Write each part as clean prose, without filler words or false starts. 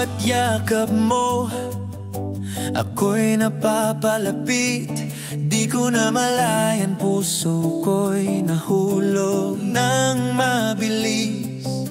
bawat yakap mo, ako'y napapalapit. Di ko na malayan, puso ko'y nahulog ng mabilis.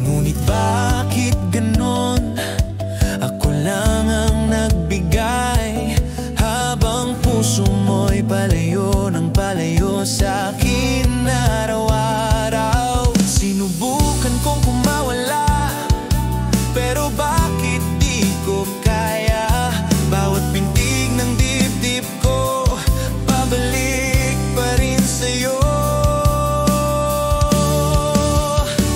Ngunit bakit ganon? Ako lang ang nagbigay, habang puso mo'y palayo ng palayo sa'kin araw-araw. Sinubukan kong kumawala, pero bakit di ko kaya? Bawat pintig ng dibdib ko, pabalik pa rin sa'yo.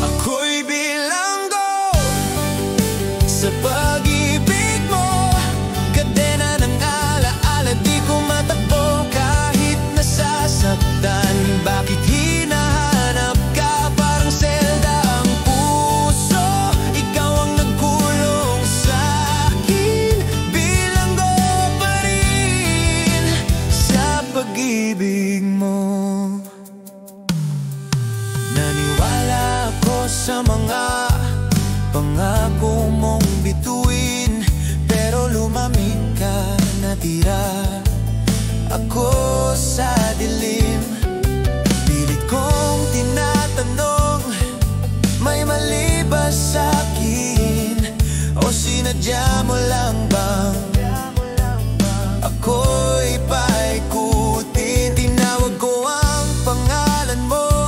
Ako'y bilanggo sa pag-ibig mo, kadena ng alaala di ko matakbo kahit nasasaktan. Bakit hinahanap ka parang selda ang puso? Ikaw ang nagkulong sa'kin, bilanggo pa rin sa pag-ibig mo. Naniwala ako sa mga pangako mong bituin, pero lumamig ka, natira ako sa dilim. Pilit kong tinatanong, may mali ba sa'kin? O sinadya mo lang bang ako'y paikutin? Tinawag ko ang pangalan mo,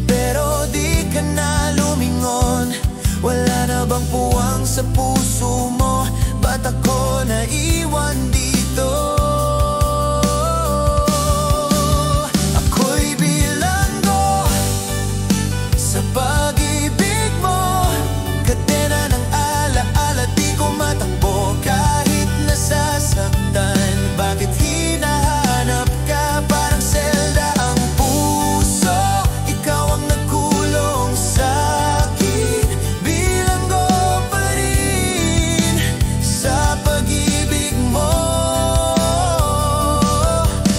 pero di ka na lumingon. Wala na bang puwang sa puso mo? Ba't ako naiwan dito? Ako'y bilanggo sa pag-ibig mo, kadena ng alaala di ko matakbo kahit nasasaktan. Bakit hinahanap ka parang selda ang puso? Ikaw ang nagkulong sa'kin, bilanggo pa rin sa pag-ibig mo.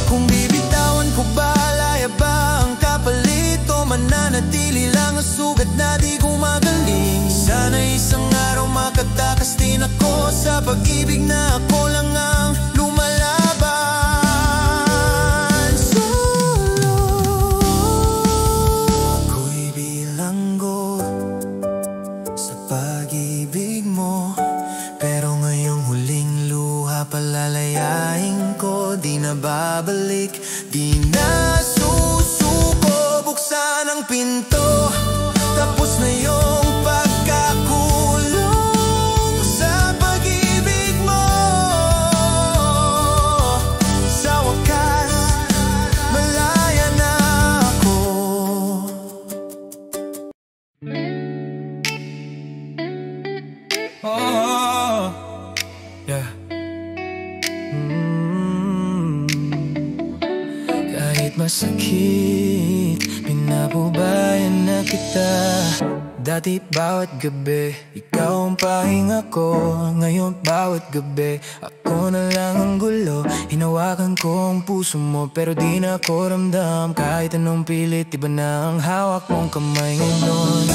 Kung bibitawan ko ba, laya ba ang kapalit? O mananatili lang ang sugat na di gumagaling? Sana isang araw makatakas din ako sa pag-ibig na ako lang ang lumalaban solo. Ako'y bilanggo sa pag-ibig mo, pero ngayong huling luha palalayain ko. Di na babalik, di na susuko. Buksan ang pinto, tapos na yung pagkakulong sa pag-ibig mo. Sa wakas, malaya na ako. Oh, yeah. Kahit masakit, pinabubayan na kita. Dati bawat gabi, ikaw ang pahinga ko. Ngayon bawat gabi, ako na lang ang gulo. Hinawakan ko ang puso mo, pero di na ako ramdam. Kahit anong pilit, iba na ang hawak mong kamay ngayon.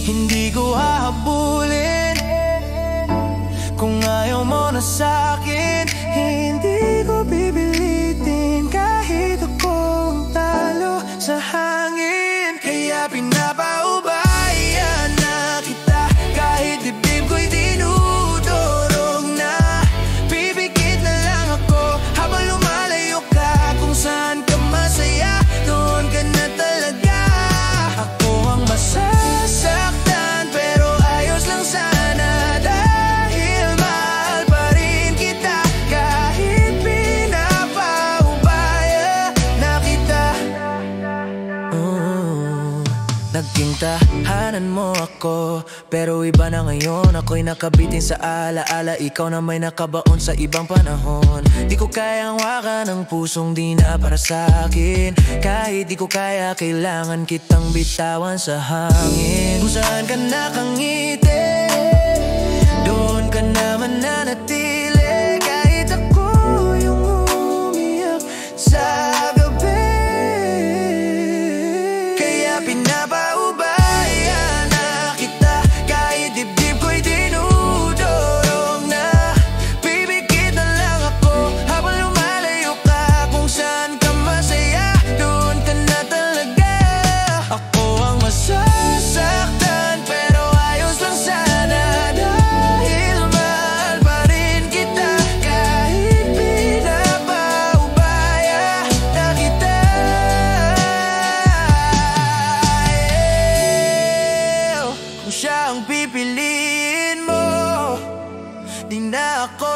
Hindi ko hahabulin kung ayaw mo na sa'kin. Hindi ko pipilitin kahit akong talo sa hangin. Kaya pinapaubayan na kita, kahit dibdib ko'y dinudurog na. Pipikit na lang ako habang lumalayo ka. Kung saan ka masaya, doon ka na talaga. Ako ang masasaktan, pero ayos lang sana. Dahil mahal pa rin kita, kahit pinapaubaya na kita. Naging tahanan mo ako, pero iba na ngayon. Ako'y nakabitin sa alaala, ikaw na may nakabaon sa ibang panahon. Di ko kayang wakan ng pusong di na para sa'kin. Kahit di ko kaya, kailangan kitang bitawan sa hangin. Kung saan ka nakangiti, doon ka na mananatili. Kahit ako yung umiyak sa gabi, kaya pinapaubaya na kita, kahit dibdib ko'y dinudurog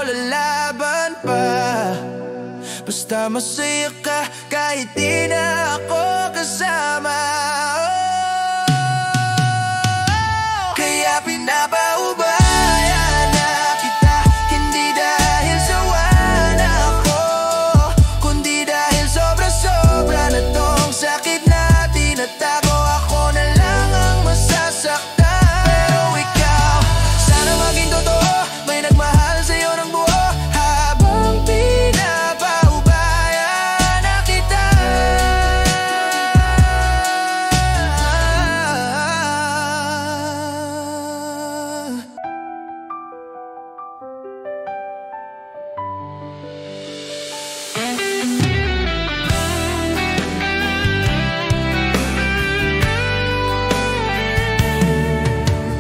lalaban pa. Basta masaya ka kahit di na ako kasama. Kaya pinapaubaya na kita, hindi dahil sawa na ako, kundi dahil sobra-sobra na tong sakit na tinatago. Ako na lang ang masasaktan. Pero ikaw, sana maging totoo, may nagmahal sa'yo ng buo, habang pinapaubaya na kita.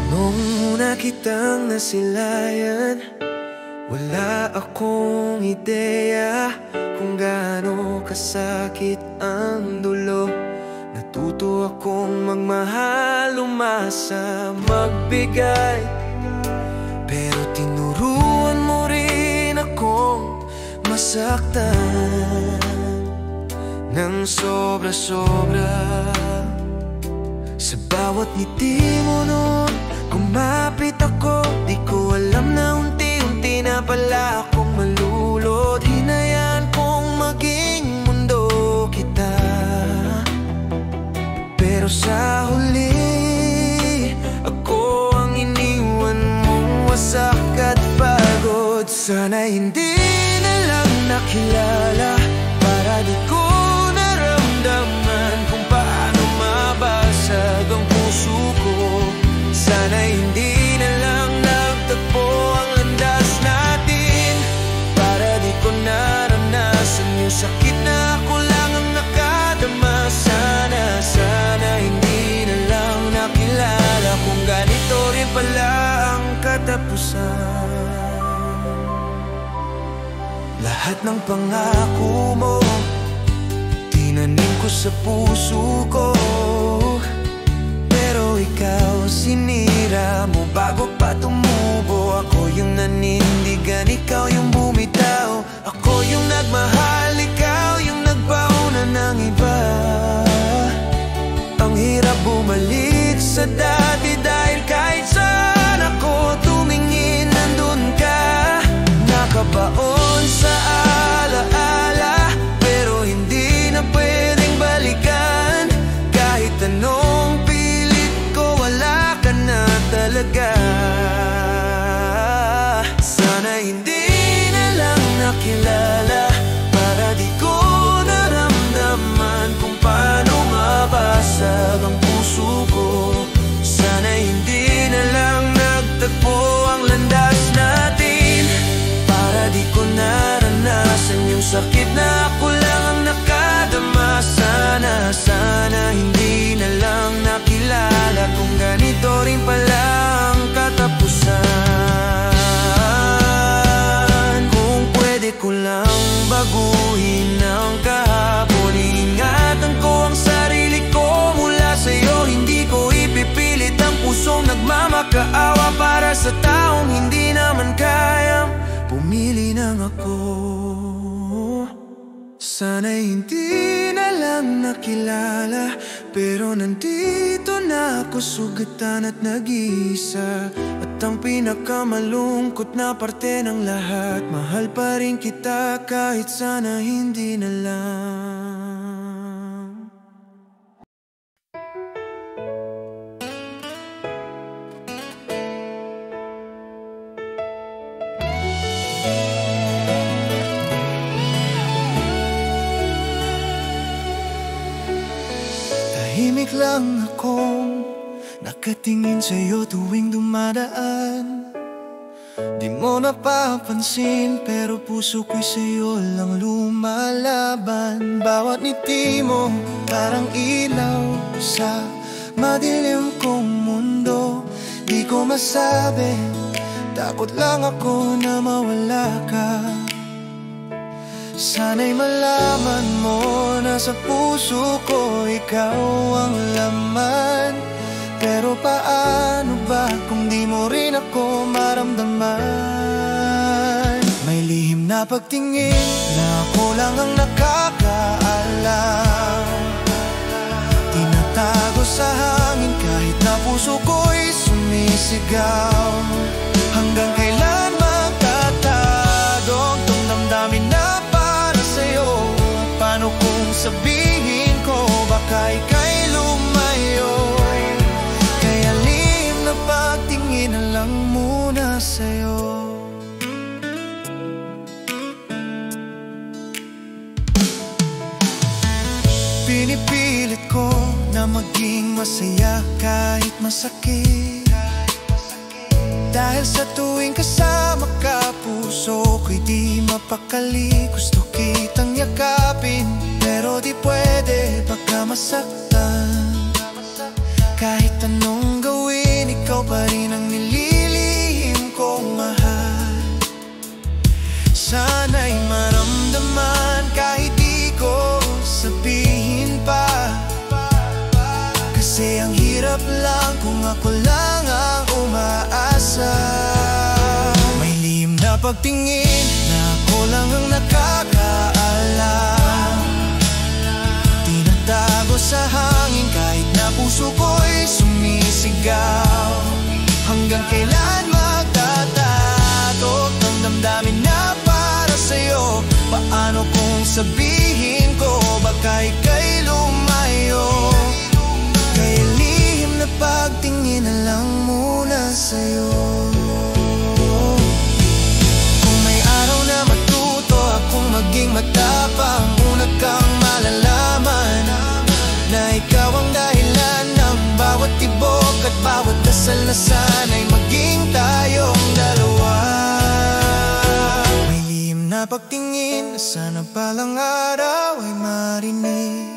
Nung una kitang nasilayan, wala akong ideya kung gaano kasakit ang dulo. Natuto akong magmahal, umasa, magbigay. Pero tinuruan mo rin akong masaktan ng sobra-sobra. Sa bawat ngiti mo noon, kumapit ako. Di ko alam na unti-unti na pala akong malulod. Hinayaan kong maging mundo kita. Pero sa huli, ako ang iniwan mong wasak at pagod. Sana hindi na lang nakilala, para di ko naramdaman kung paano mabasag ang puso ko. Sana hindi na lang nagtagpo ang landas natin, para di ko naranasan yung sakit na ako lang ang nakadama. Sana hindi na lang nakilala kung ganito rin pala ang katapusan. Lahat ng pangako mo, tinanim ko sa puso ko. Pero ikaw, sinira mo bago pa tumubo. Ako yung nanindigan, ikaw yung bumitaw. Ako yung nagmahal, ikaw yung nagpauna ng iba. Ang hirap bumalik sa dati, dahil kahit saan ako tumingin, nandun ka. Nakabaon sa alaala, pero hindi na pwedeng balikan. Kahit anong pilit ko, wala ka na talaga. Sana hindi na lang nakilala, para di ko naramdaman kung paano mabasag ang puso ko. Sana hindi na lang nagtagpo ang landas natin, para di ko naranasan yung sakit na ako lang ang nakadama. Sana hindi na lang nakilala kung ganito rin pala ang katapusan. Kung pwede ko lang baguhin ang kahapon, iingatan ko ang sarili ko mula sa'yo. Hindi ko ipipilit ang pusong nagmamakaawa para sa taong hindi naman kayang pumili ng ako. Sana hindi na lang nakilala, pero nandito na ako, sugatan at nag-iisa. At ang pinakamalungkot na parte ng lahat, mahal pa rin kita kahit sana hindi na lang. Tahimik lang akong nakatingin sa'yo tuwing dumadaan. Di mo napapansin, pero puso ko'y sa'yo lang lumalaban. Bawat ngiti mo parang ilaw sa madilim kong mundo. Di ko masabi, takot lang ako na mawala ka. Sana'y malaman mo na sa puso ko ikaw ang laman. Pero paano ba kung di mo rin ako maramdaman? Lihim na pagtingin na ako lang ang nakakaalam. Tinatago sa hangin kahit na puso ko'y sumisigaw. Hanggang kailan magtatago ang damdamin na para sa'yo? Paano kung sabihin ko baka ika'y lumayo? Kaya lihim na pagtingin na lang muna sa'yo. Pinipilit ko na maging masaya kahit masakit. Dahil sa tuwing kasama ka, puso ko'y di mapakali. Gusto kitang yakapin, pero di pwede baka masaktan. Kahit anong gawin, ikaw pa rin ang nililihim kong mahal. Sana'y maramdaman kahit di ko sabihin pa. Kasi ang hirap lang kung ako lang ang umaasa. May lihim na pagtingin na ako lang ang nakakaalam. Tinatago sa hangin kahit na puso ko'y sumisigaw. Hanggang kailan magtatago ang damdamin na para sa'yo? Paano kung sabihin ko baka ika'y lumayo? Kaya lihim na pagtingin na lang muna sa'yo. Kung may araw na matuto akong maging matapang, una kang malalaman na ikaw ang dahilan ng bawat tibok at bawat dasal na sana'y maging tayong dalawa. May lihim na pagtingin na sana palang araw ay marinig.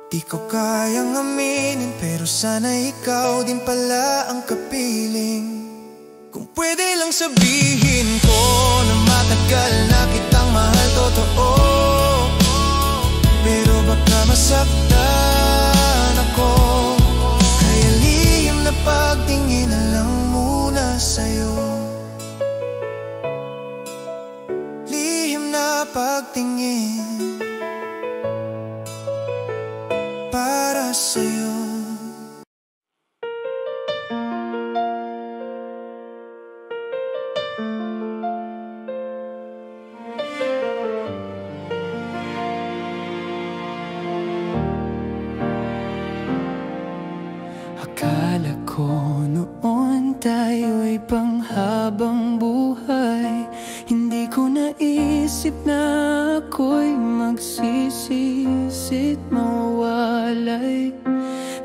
Di ko kayang aminin pero sana ikaw din pala ang kapiling. Kung pwede lang sabihin ko na matagal na kitang mahal, totoo. Pero baka masaktan ako. Kaya lihim na pagtingin na lang muna sa'yo. Lihim na pagtingin para sa'yo. Akala ko noon tayo'y panghabang buhay. Hindi ko naisip na ako'y magsisisit mawalay.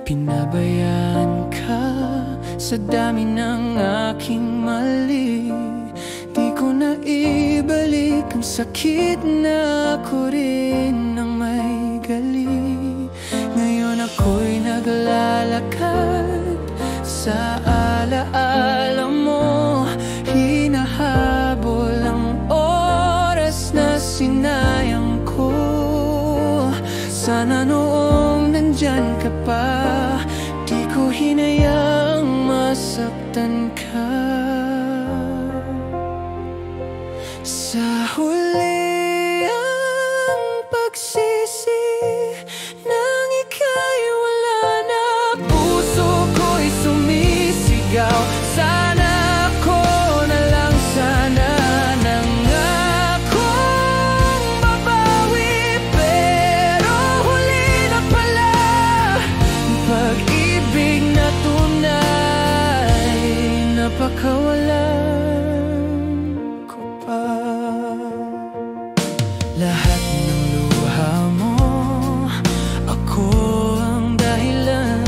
Pinabayaan ka sa dami ng aking mali. Di ko na ibalik ang sakit na ako rin ang may gali. Ngayon ako'y naglalakad sa alaala mo. Hinahabol ang oras na sinayang ko. Sana noong nandyan ka pa, di ko hinayaang masaktan ka. Sa huli ang pagsisi nang ika'y wala na. Puso ko'y sumisigaw. Sana ako na lang, sana nangakong babawi. Pero huli na pala pag-ibig na tunay. Napakawalan ko pa. Lahat ng luha mo, ako ang dahilan.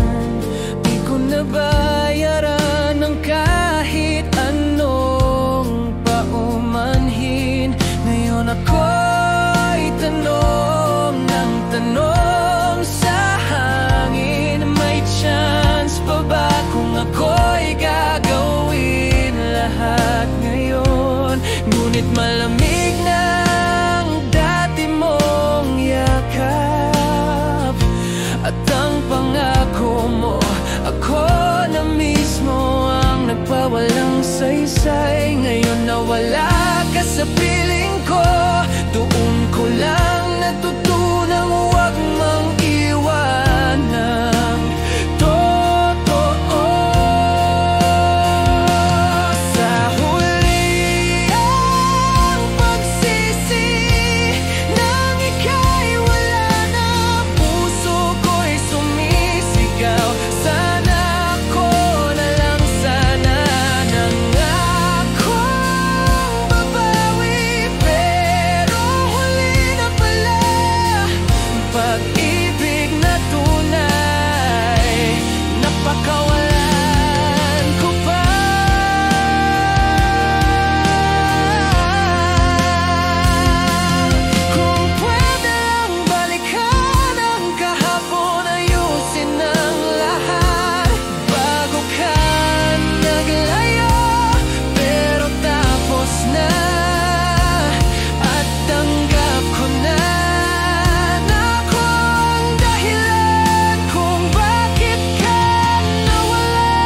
Di ko nabayaran ng kahit anong paumanhin. Ngayon ako'y tanong ng tanong sa hangin. May chance pa ba kung ako'y gagawin lahat ngayon? Ngunit malamig na ang dati mong yakap. At ang pangako mo, ako na mismo ang nagpawalang saysay. Ngayon na wala ka sa piling ko. Doon ko lang natutunang huwag mang iwan ng totoo. Sa huli ang pagsisi nang ika'y wala na, puso ko'y sumisigaw. Sana ako na lang, sana nangakong babawi, pero huli na pala. Pag-ibig na tunay, napakawalan ko pa. Kung pwede lang balikan ang kahapon, ayusin ang lahat bago ka naglayo. Pero tapos na, at tanggap ko na ako ang dahilan kung bakit ka nawala.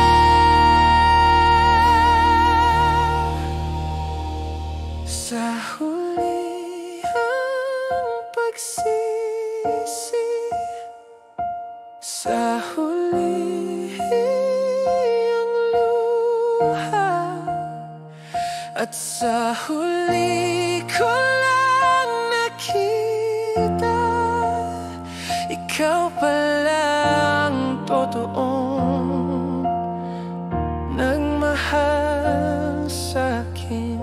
Sa huli ang pagsisi, sa huli ang luha, at sa huli ko lang nakita, ikaw palang totoong nagmahal sa'kin.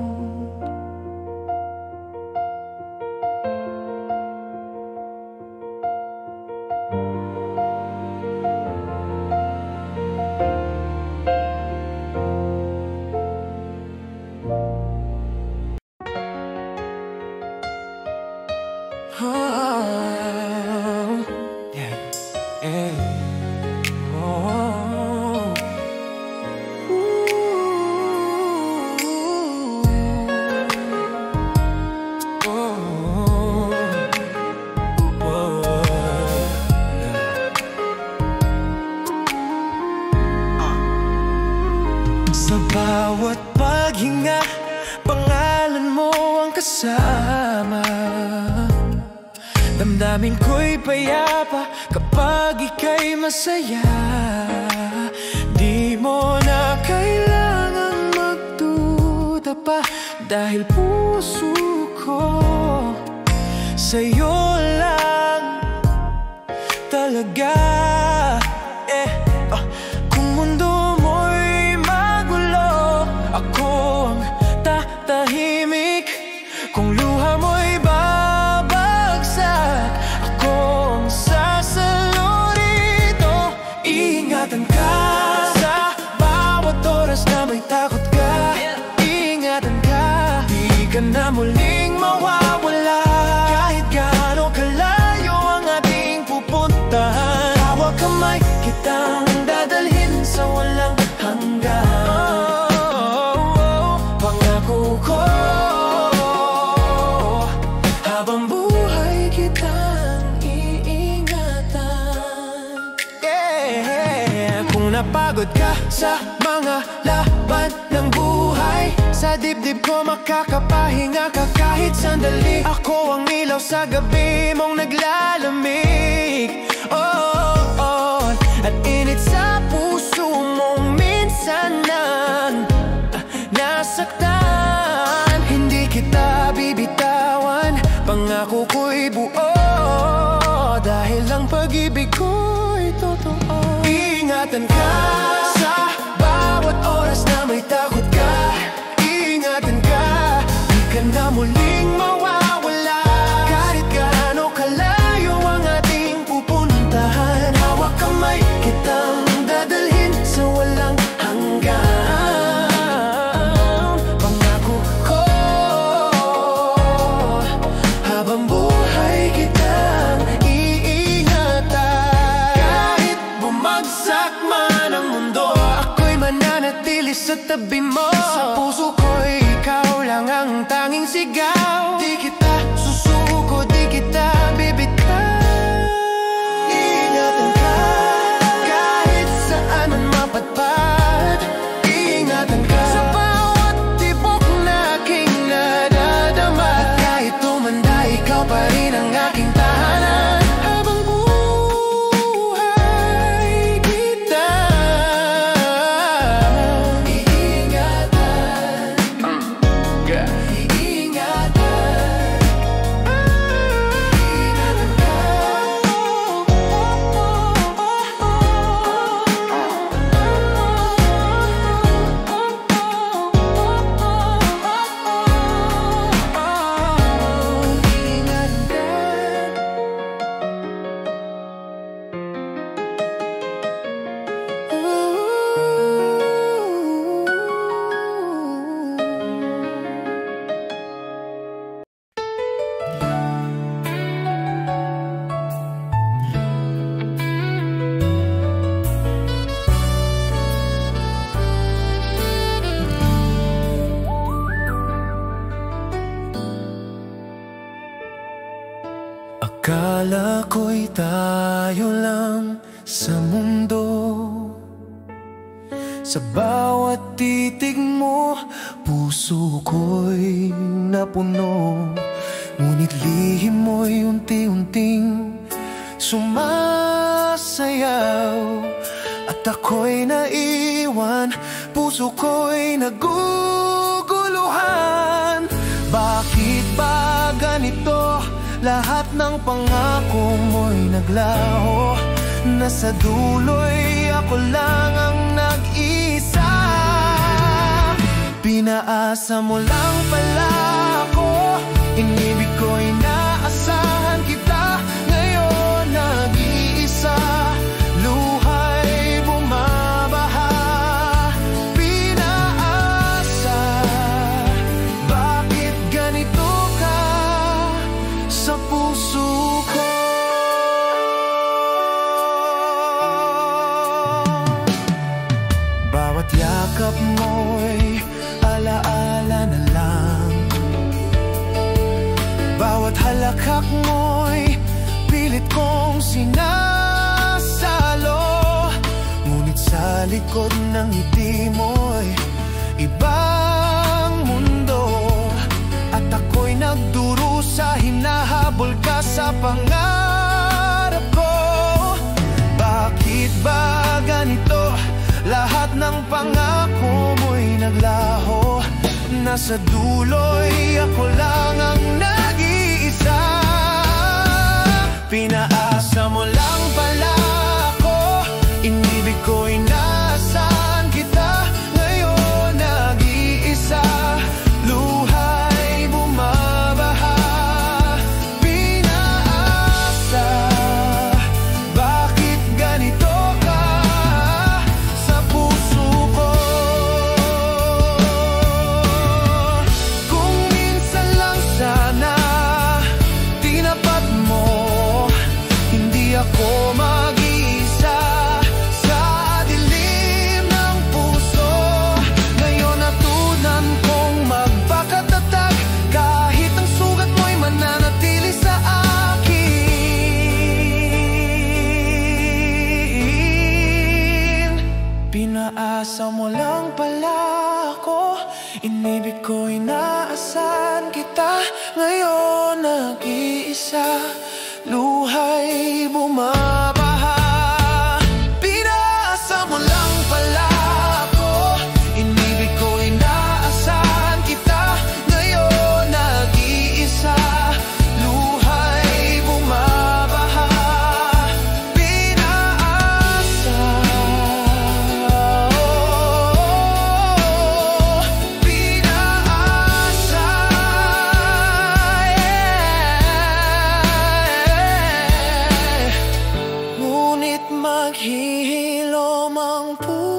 Sa bawat paghinga, pangalan mo ang kasama. Damdamin ko'y payapa kapag ika'y masaya. Di mo na kailangang magduda pa, dahil puso ko sa'yo lang talaga. Kung mundo mo'y magulo, ako ang tatahimik. Kung luha mo'y babagsak, ako ang sasalo rito. Ingatan ka sa bawat oras na may takot ka. Ingatan ka, di ka na muling mawawala. Kahit gaano kalayo ang ating pupuntahan, hawak kamay kitang dadalhin sa walang hanggan. Pangako ko, habang buhay kitang iingatan. Kung napagod ka sa mga laban ng buhay, sa dibdib ko makakapahinga ka kahit sandali. Ako ang ilaw sa gabi mong naglalamig. At init sa puso mong minsan nang nasaktan. Hindi kita bibitawan, pangako ko'y buo, dahil ang pag-ibig ko'y totoo. Ingatan ka sa bawat oras na may takot ka. Ingatan ka, di ka na muling mawawala. Kahit gaano kalayo ang ating pupuntahan, hawak kamay kitang dadalhin sa walang hanggan. Pangako ko, habang buhay kitang iingatan. Kahit bumagsak man ang mundo, ako'y mananatili sa tabi mo. Sa puso ko'y ikaw lang ang tanging sigaw. Di kita susuko, di kita bibitaw. Ingatan ka, kahit saan man mapadpad. Ingatan ka sa bawat tibok na aking nadaan. Akala ko'y tayo lang sa mundo. Sa bawat titig mo, puso ko'y napuno. Ngunit lihim mo'y unti-unting sumasayaw. At ako'y naiwan, puso ko'y naguguluhan. Bakit ba ganito? Lahat ng pangako mo'y naglaho. Nasa dulo'y ako lang ang nag-isa. Pinaasa mo lang pala ako. Inibig ko'y inaasahan kita. Ngayon nag-iisa, luha'y bumabaha. Pinaasa, bakit ganito ka sa puso ko? Bawat yakap mo'y alaala na lang. Bawat halakhak mo'y pilit kong sinasalo. Ngunit sa likod ng ngiti mo'y ibang mundo. At ako'y nagdurusa, hinahabol ka sa pangarap ko. Bakit ba ganito? Lahat ng pangako mo'y naglaho. Nasa dulo'y ako lang ang nag-iisa. Pinaasa mo lang pala ako. Inibig ko, inaasahan kita. Ngayon nag-iisa, luha'y bumabaha. Pinaasa, bakit ganito ka sa puso ko? Kung minsan lang sana tinapat mo, hindi ako mag-iisa sa dilim ng puso. Ngayon natunan kong magpakatatag, kahit ang sugat mo'y mananatili sa akin. Pinaasa mo lang pala ako. Inibig ko, inaasahan kita. Ngayon nag-iisa, luha'y bumabaha. Pinaasa mo lang pala ako. Inibig ko, inaasahan kita. Ngayon nag-iisa, luha'y bumabaha. Pinaasa, pinaasa, ngunit maghihilom ang puso.